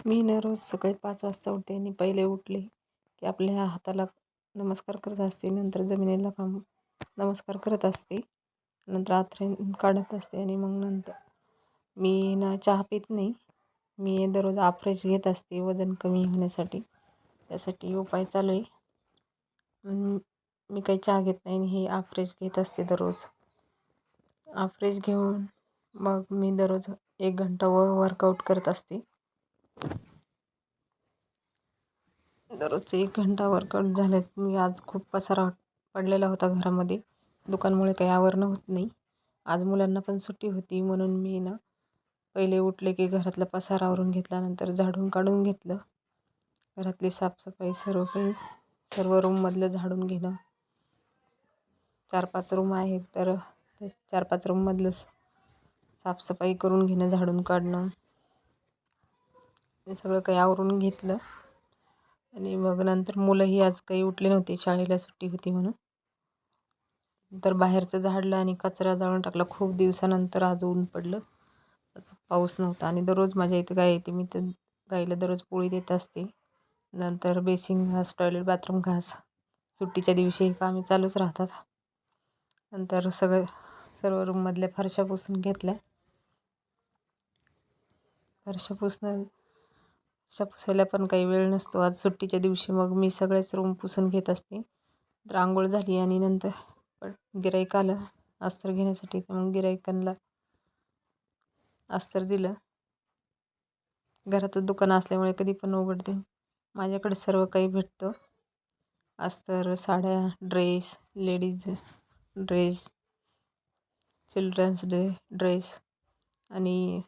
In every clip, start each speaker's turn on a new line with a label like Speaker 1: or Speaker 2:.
Speaker 1: मी ना रोज सकाळी 5 वाजता उठते आणि पहिले उठले की आपल्या हाताला नमस्कार करत असते. नंतर जमिनीला नमस्कार करत असते. नंतर आथरून काढत असते आणि मग नंतर मी ना चहा पित नाही. मी दररोज आफ्रेश घेत असते वजन कमी होण्यासाठी. त्यासाठी उपाय चालू आहे. मी काही चहा घेत नाही आणि हे आफ्रेश घेत असते दररोज. आफ्रेश घेऊन मग मी दररोज 1 घंटा वर्कआउट करत असते. दररोज 1 घंटा वर्कआउट झालं की मी आज खूप पसारा पडलेला होता घरामध्ये. दुकानमुळे काही आवरणं होत नाही. आज मुलांना पण सुट्टी होती म्हणून मी ना पहिले उठले की घरातला पसारा आवरून घेतला. नंतर झाडून काढून घेतलं. घरातली साफसफाई सर्व रूममधलं झाडून घेणं. 4-5 रूम आहेत तर ते 4-5 रूममधलं साफसफाई करून घेणं, झाडून काढणं. हे सगळं काही आवरून घेतलं. आणि मग नंतर मुलंही आज काही उठले नव्हते, शाळेला सुट्टी होती म्हणून. नंतर बाहेरचं झाडलं आणि कचरा जाळून टाकला. खूप दिवसानंतर आज ऊन पडलं. आज पाऊस नव्हता आणि दररोज माझ्या इथं गाय येते. मी तर गाईला दररोज पोळी देत असते. नंतर बेसिन घास, टॉयलेट बाथरूम घास. सुट्टीच्या दिवशी हे कामे चालूच राहतात. नंतर सर्व रूममधल्या फरशा पुसून घेतल्या. फरशा पुसायला पण काही वेळ नसतो. आज सुट्टीच्या दिवशी मग मी सगळेच रूम पुसून घेत असते. तर अंघोळ झाली आणि नंतर गिऱ्हाईक आलं अस्तर घेण्यासाठी. तर मग गिऱ्हाईकांना अस्तर दिलं. घरातच दुकान असल्यामुळे कधी पण उघडते. माझ्याकडे सर्व काही भेटतं. अस्तर, साड्या, dress, ladies dress, children's dress आणि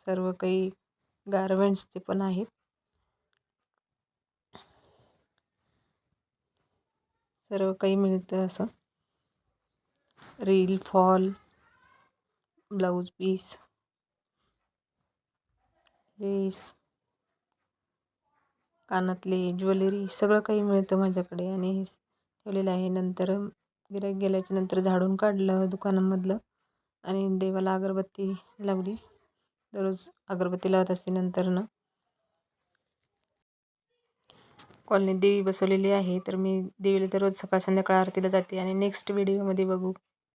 Speaker 1: सर्व काही गारमेंट्सचे पण आहेत. सर्व काही मिळतं असं. रील, फॉल, ब्लाऊज पीस, लेस, कानातले, ज्वेलरी सगळं काही मिळतं माझ्याकडे आणि हे ठेवलेलं आहे. नंतर गिऱ्हाईक गेल्याच्या नंतर झाडून काढलं दुकानामधलं आणि देवाला अगरबत्ती लावली. दररोज अगरबत्ती लावत असते. नंतर ना कॉलनीत देवी बसवलेली आहे तर मी देवीला दररोज सकाळ संध्याकाळ आरतीला जाते आणि नेक्स्ट व्हिडिओमध्ये बघू.